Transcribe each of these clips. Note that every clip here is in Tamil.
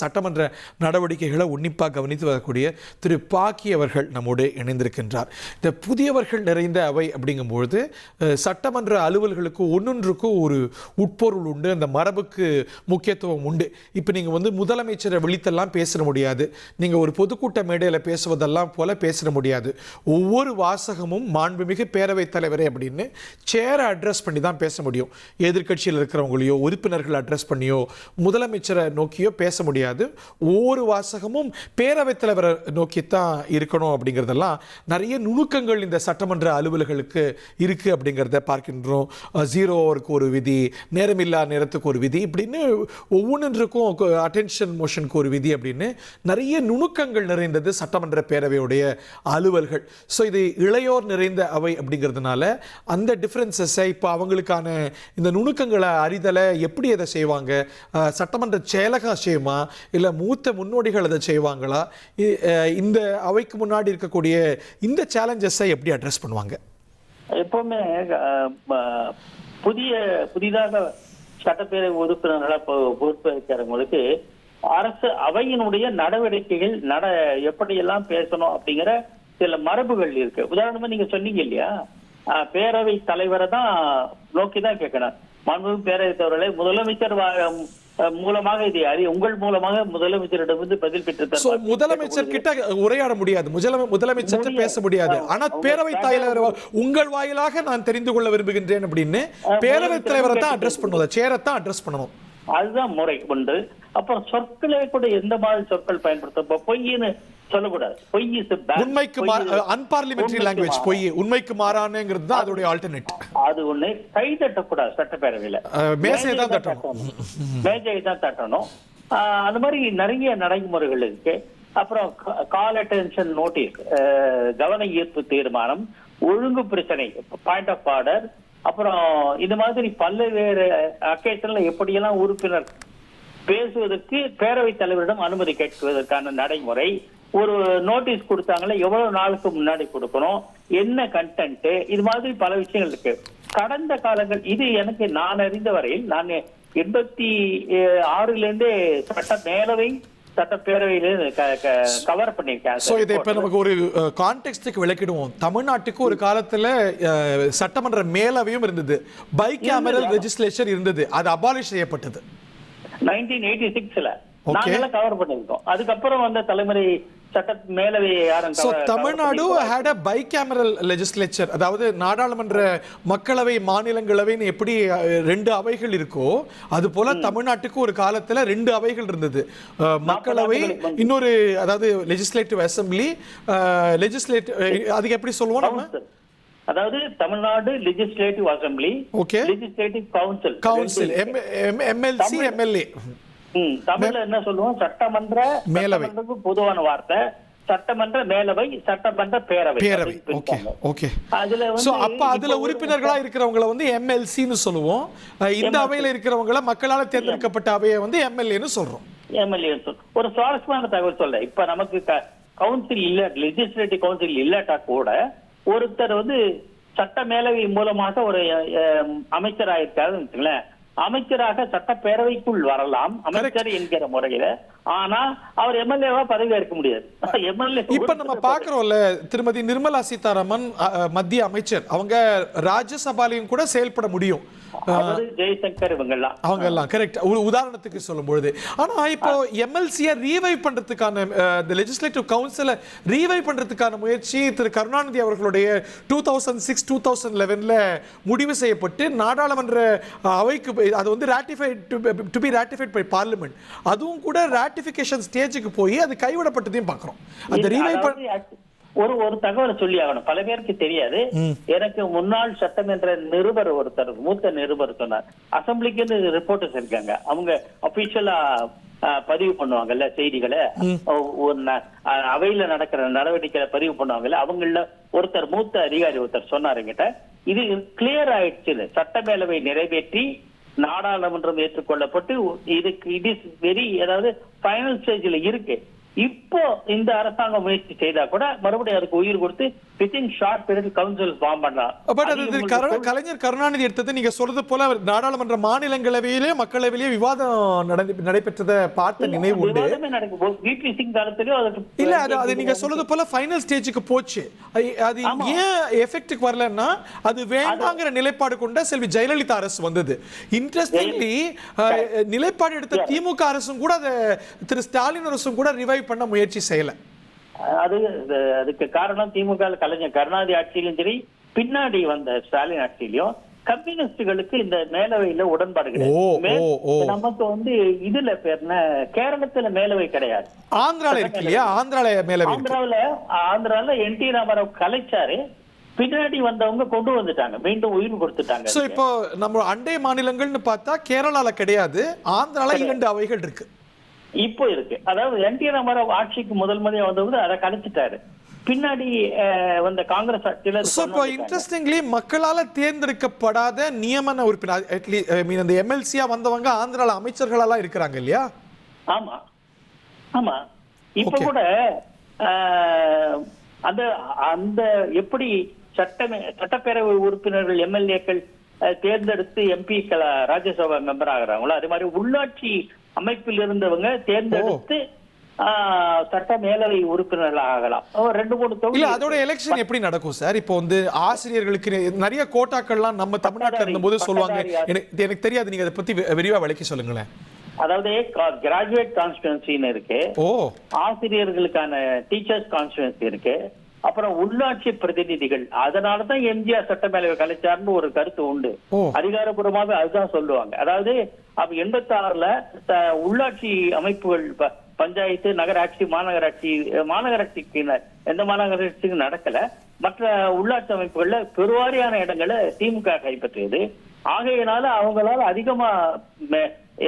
சட்டமன்ற நடவடிக்கைகளை உன்னிப்பாக கவனித்து வரக்கூடிய திரு பாக்கி அவர்கள் நம்மோடு இணைந்திருக்கின்றார். இந்த புதியவர்கள் நிறைந்த அவை அப்படிங்கும்பொழுது சட்டமன்ற அலுவல்களுக்கு ஒன்னொன்றுக்கும் ஒரு உட்பொருள் உண்டு, அந்த மரபுக்கு முக்கியத்துவம் உண்டு. இப்போ நீங்கள் முதலமைச்சரை விழித்தெல்லாம் பேச முடியாது, நீங்கள் ஒரு பொதுக்கூட்ட மேடையில் பேசுவதெல்லாம் போல பேச முடியாது. ஒவ்வொரு வாசகமும் மாண்புமிகு பேரவைத் தலைவரே அப்படின்னு சேரை அட்ரஸ் பண்ணி தான் பேச முடியும். எதிர்கட்சியில் இருக்கிறவங்களையோ உறுப்பினர்கள் அட்ரஸ் பண்ணியோ முதலமைச்சரை நோக்கியோ பேச முடியாது. ஒவ்வொரு வாசகமும் பேரவைத் தலைவரை நோக்கித்தான் இருக்கணும் அப்படிங்கிறதெல்லாம் நிறைய நுணுக்கங்கள் இந்த சட்டமன்ற அலுவல்களுக்கு இருக்கு அப்படிங்கிறத பார்க்கின்றோம். 0 ஹவருக்கு ஒரு விதி, நேரமில்லா நேரத்துக்கு ஒரு விதி, இப்படின்னு ஒவ்வொன்றுக்கும் அட்டென்ஷன் மோஷனுக்கு ஒரு விதி அப்படின்னு நிறைய நுணுக்கங்கள் நிறைந்தது சட்டமன்ற பேரவையுடைய அலுவல்கள். ஸோ இது இளையோர் நிறைந்த அவை அப்படிங்கிறதுனால அந்த டிஃப்ரென்சஸை இப்போ அவங்களுக்கான இந்த நுணுக்கங்களை அறிதலை எப்படி அதை செய்வாங்க? சட்டமன்ற செயலகம் செய்யுமா, இல்லை மூத்த முன்னோடிகள் அதை செய்வாங்களா? இந்த அவைக்கு முன்னாடி இருக்கக்கூடிய இந்த சேலஞ்சஸை எப்படி அட்ரஸ் பண்ணுவாங்க? எப்பவுமே புதிதாக சட்டப்பேரவை உறுப்பினர்களா பொறுப்பேற்கிறவங்களுக்கு அரசு அவையினுடைய நடவடிக்கைகள் எப்படியெல்லாம் பேசணும் அப்படிங்கிற சில மரபுகள் இருக்கு. உதாரணமா நீங்க சொன்னீங்க இல்லையா, பேரவை தலைவரை தான் நோக்கிதான் கேட்கணும். மாண்புமிகு பேரவைத் தலைவர்களை முதலமைச்சர் மூலமாக இதை உங்கள் மூலமாக முதலமைச்சரிடமிருந்து பதில் பெற்று முதலமைச்சர் கிட்ட உரையாட முடியாது, முதலமைச்சர் பேச முடியாது. ஆனா பேரவைத் தலைவர் உங்கள் வாயிலாக நான் தெரிந்து கொள்ள விரும்புகின்றேன் அப்படின்னு பேரவைத் தலைவரை தான் அட்ரஸ் பண்ணுவோம், சேரை தான் அட்ரஸ் பண்ணணும். அதுதான் முறை ஒன்று. அப்புறம் சொற்களே கூட எந்த மாதிரி சொற்கள் பயன்படுத்த, பொய்ன்னு சொல்லக்கூடாது. பொய் உண்மைக்கு அன்பார்லிமெண்டரி லாங்குவேஜ், பொய் உண்மைக்கு மாறானங்கிறது தான் அதோட ஆல்டர்னேட். அது ஒண்ணு. கை தட்டக்கூடாது சட்டப்பேரவையில, மேஜையை தான் தட்டணும். அந்த மாதிரி நிறைய நடைமுறைகள் இருக்கு. அப்புறம் கால் அட்டென்ஷன் நோட்டீஸ், கவன ஈர்ப்பு தீர்மானம், ஒழுங்கு பிரச்சனை, பாயிண்ட் ஆஃப் ஆர்டர், அப்புறம் இந்த மாதிரி பல்வேறு அக்கேஷன்ல எப்படியெல்லாம் உறுப்பினர் பேசுவதற்கு பேரவைத் தலைவரிடம் அனுமதி கேட்குவதற்கான நடைமுறை, ஒரு நோட்டீஸ் கொடுத்தாங்களே எவ்வளவு நாளுக்கு முன்னாடி கொடுக்கணும், என்ன கண்டென்ட், இது மாதிரி பல விஷயங்கள் இருக்கு. கடந்த காலங்கள் இது எனக்கு நான் அறிந்த வரையில் நான் 86 சட்ட மேலவை சட்டப்பேரவையில கவர் பண்ணிருக்கேன். சோ இதை இப்ப நமக்கு ஒரு கான்டெக்ஸ்டுக்கு விளக்கிடுவோம். தமிழ்நாட்டுக்கு ஒரு காலத்துல சட்டமன்ற மேலவையும் இருந்தது, பை கேமரல் லெஜிஸ்லேச்சர் இருந்தது, அது அபாலிஷ் செய்யப்பட்டது 1986ல. நாங்கெல்லாம் கவர் பண்ணிருக்கோம். அதுக்கப்புறம் வந்த தலைமுறை சட்ட மேலவை Tamil Nadu had a bicameral legislature, அதாவது நாடாளுமன்ற மக்களவை மாநிலங்களவைன்னு எப்படி 2 அவைகள் இருக்கோ அது போல தமிழ்நாட்டுக்கு ஒரு காலத்துல 2 அவைகள் இருந்தது. மக்களவை, இன்னொரு அதாவது லெஜிஸ்லேட்டிவ் அசெம்பிளி, அதுக்கு எப்படி சொல்லுவோம் நம்ம, அதாவது Tamil Nadu legislative assembly, legislative council, MLC, MLA. தமிழ்ல என்ன சொல்லுவோம், சட்டமன்ற மேலவை பொதுவான வார்த்தை, சட்டமன்ற மேலவை, சட்டமன்ற பேரவை. அதுல உறுப்பினர்களா இருக்கிறவங்களை எம்எல்சின்னு சொல்லுவோம். இந்த அவையில இருக்கிறவங்கள மக்களால் தேர்ந்தெடுக்கப்பட்ட அவையை எம்எல்ஏன்னு சொல்றோம். ஒரு சுவாரஸ்யமான தகவல் சொல்ல, இப்ப நமக்கு கவுன்சில் இல்ல, லெஜிஸ்லேட்டிவ் கவுன்சில் இல்லாட்டா கூட ஒருத்தர் சட்ட மேலவை மூலமாக ஒரு அமைச்சராயிருக்காருன்னு வச்சுங்களேன், அமைச்சராக சட்டப்பேரவைக்குள் வரலாம் அமைச்சர் என்கிற முறையில. ஆனா அவர் எம்எல்ஏவா பதவி ஏற்க முடியாது. எம்எல்ஏ இப்ப நம்ம பாக்குறோம்ல, திருமதி நிர்மலா சீதாராமன் மத்திய அமைச்சர், அவங்க ராஜ்யசபாலையும் கூட செயல்பட முடியும். ஜெய்சங்கர் அவங்க எல்லாம் கரெக்ட், ஒரு உதாரணத்துக்கு சொல்லும் பொழுது. ஆனா இப்போ எம்எல்சியை ரீவைவ் பண்றதுக்கான, லெஜிஸ்லேட்டிவ் கவுன்சிலை ரீவைவ் பண்றதுக்கான முயற்சி திரு கருணாநிதி அவர்களுடைய 2006-2011 முடிவு செய்யப்பட்டு நாடாளுமன்ற அவைக்கு அது ratified to be ratified by parliament, அதுவும் கூட ராட்டிபிகேஷன் ஸ்டேஜுக்கு போய் அது கைவிடப்பட்டதையும் பார்க்கிறோம். அந்த ரீவைவ் ஒரு தகவலை சொல்லி ஆகணும், பல பேருக்கு தெரியாது. எனக்கு முன்னாள் சட்டமன்ற நிருபர் ஒருத்தர், மூத்த நிருபர் சொன்னார், அசம்பிளிக்கு ரிப்போர்ட்டர்ஸ் இருக்காங்க, அவங்க அபிஷியலா பதிவு பண்ணுவாங்கல்ல செய்திகளை, அவையில நடக்கிற நடவடிக்கைகளை பதிவு பண்ணுவாங்கல்ல, அவங்கள ஒருத்தர் மூத்த அதிகாரி ஒருத்தர் சொன்னார் என்கிட்ட, இது கிளியர் ஆயிடுச்சு, சட்ட மேலவை நிறைவேற்றி நாடாளுமன்றம் ஏற்றுக்கொள்ளப்பட்டு இதுக்கு இட் இஸ் வெரி, அதாவது ஃபைனல் ஸ்டேஜ்ல இருக்கு, இப்போ இந்த அரசாங்கம் முயற்சி செய்தா கூட மறுபடியும் அதுக்கு உயிர் கொடுத்து within short period council form பண்ணலாம். பட் அது கலைஞர் கருணாநிதி எடுத்தது நீங்க சொல்றது போல நாடாளுமன்ற மாநிலங்களவையிலே மக்களவையிலே விவாதம் நடைபெற்றதை பார்த்த நினைவு உண்டு. விபி சிங் காலத்திலயும் இல்ல அது நீங்க சொல்றது போல ஃபைனல் ஸ்டேஜுக்கு போச்சு. அது ஏன் எஃபெக்ட்டுக்கு வரலன்னா அது வேண்டாங்கிற நிலைப்பாடு கொண்ட செல்வி ஜெயலலிதா அரசு வந்தது. இன்ட்ரெஸ்டிங்லி நிலைப்பாடு எடுத்த திமுக அரசும் கூட அதை திரு ஸ்டாலின் அரசும் கூட ரிவைவ் பண்ண முயற்சி செய்யல. அதுக்கு காரணம் திமுக கலைஞர் கருணாநிதி ஆட்சியிலும் சரி, பின்னாடி வந்த ஸ்டாலின் ஆட்சியிலும் கம்யூனிஸ்டுகளுக்கு இந்த மேலவையில உடன்பாடு கிடையாது. நமக்கு இதுல பேர்ன கேரளத்துல மேலவை கிடையாது. ஆந்திரால இருக்கு இல்லையா? ஆந்திரால என்டி ராமராவ் கலைச்சாரு, பின்னாடி வந்தவங்க கொண்டு வந்துட்டாங்க, மீண்டும் உயிர் கொடுத்துட்டாங்க. சோ இப்போ நம்ம அண்டை மாநிலங்கள்னு பார்த்தா கேரளால கிடையாது, ஆந்திரால 2 அவைகள் இருக்கு. இப்போ இருக்கு. அதாவது என்டி ராமராவ் ஆட்சிக்கு முதல் முறையா வந்தவங்க அதை கலைச்சிட்டாரு, பின்னாடி வந்த காங்கிரஸ் ஆட்சியில. இன்ட்ரெஸ்டிங்லி மக்களால தேர்ந்தெடுக்கப்படாத நியமன உறுப்பினர் அந்த எம்எல்சியா வந்தவங்க ஆந்திரால அமைச்சர்களெல்லாம் இருக்கிறாங்க இல்லையா? ஆமா ஆமா. இப்ப கூட அந்த அந்த எப்படி சட்டப்பேரவை உறுப்பினர்கள் எம்எல்ஏக்கள் தேர்ந்தெடுத்து எம்பிக்கள் ராஜ்யசபா மெம்பர் ஆகிறாங்களோ, அதே மாதிரி உள்ளாட்சி அமைப்பில் இருந்தவங்க தேர்ந்தெடுத்து சட்ட மேலவை உறுப்பினர்கள் ஆகலாம். 2-3 தொகுதி. அதோட எலெக்ஷன் எப்படி நடக்கும் சார்? இப்போ ஆசிரியர்களுக்கு நிறைய கோட்டாக்கள்லாம் நம்ம தமிழ்நாட்டில் இருந்தபோது சொல்லுவாங்க, எனக்கு தெரியாது, நீங்க அதை பத்தி விரிவா விளக்கி சொல்லுங்களேன். அதாவது கிராஜுவேட் கான்ஸ்டிட்யூன்சின்னு இருக்கு, ஆசிரியர்களுக்கான டீச்சர்ஸ் கான்ஸ்டிட்யூன்சி இருக்கு, அப்புறம் உள்ளாட்சி பிரதிநிதிகள். அதனாலதான் எம்ஜிஆர் சட்டமேலவை கலைச்சார்னு ஒரு கருத்து உண்டு. அதிகாரப்பூர்வமாக அதுதான் சொல்லுவாங்க. அதாவது 86ல உள்ளாட்சி அமைப்புகள், பஞ்சாயத்து, நகராட்சி, மாநகராட்சிக்கு எந்த மாநகராட்சிக்கும் நடக்கல, மற்ற உள்ளாட்சி அமைப்புகள்ல பெருவாரியான இடங்களை திமுக கைப்பற்றியது. ஆகையினால அவங்களால அதிகமா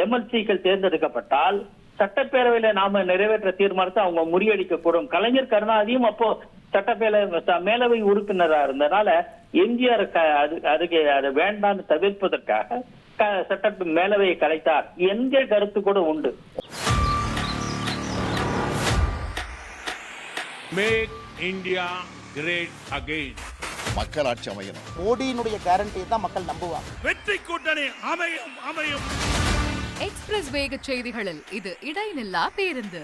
எம்எல்சிக்கள் தேர்ந்தெடுக்கப்பட்டால் சட்டப்பேரவையில நாம நிறைவேற்ற தீர்மானத்தை அவங்க முறியடிக்க கூடும். கலைஞர் கருணாநிதியும் அப்போ மேலவை உறுப்பினராக இருந்தனால எம்ஜிஆர் அதுக்கு அது வேண்டான்னு தவிர்ப்பதற்காக சட்ட மேலவையை கலைத்தார் என்கிற கருத்து கூட உண்டு. Make India great again. மக்களாட்சி அமையணும். மோடியினுடைய கேரண்டியை தான் மக்கள் நம்புவாங்க. வெற்றி கூட்டணி அமையும் அமையும். எக்ஸ்பிரஸ் வேக செய்திகளில் இது இடைநில்லா பேருந்து.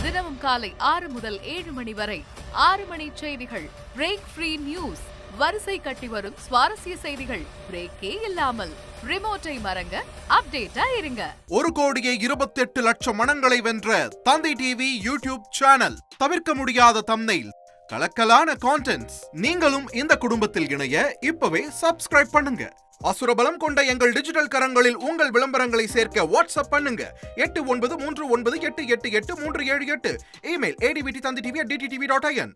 தினமும் காலை 6 முதல் 7 மணி வரை 6 மணி செய்திகள், பிரேக் ஃப்ரீ நியூஸ், வரிசை கட்டி வரும் சுவாரஸ்ய செய்திகள், பிரேக்கே இல்லாமல். ரிமோட்டை மறங்க, அப்டேட்டா இருங்க. 1,28,00,000 மனங்களை வென்ற தந்தை டிவி யூடியூப் சேனல். தவிர்க்க முடியாத தம்ப்நெயில், கலக்கலான கான்டென்ட்ஸ். நீங்களும் இந்த குடும்பத்தில் இணைய இப்பவே சப்ஸ்கிரைப் பண்ணுங்க. அசுரபலம் கொண்ட எங்கள் டிஜிட்டல் கரங்களில் உங்கள் விளம்பரங்களை சேர்க்க வாட்ஸ்அப் பண்ணுங்க. 8939888378. Email advttv@dttv.in.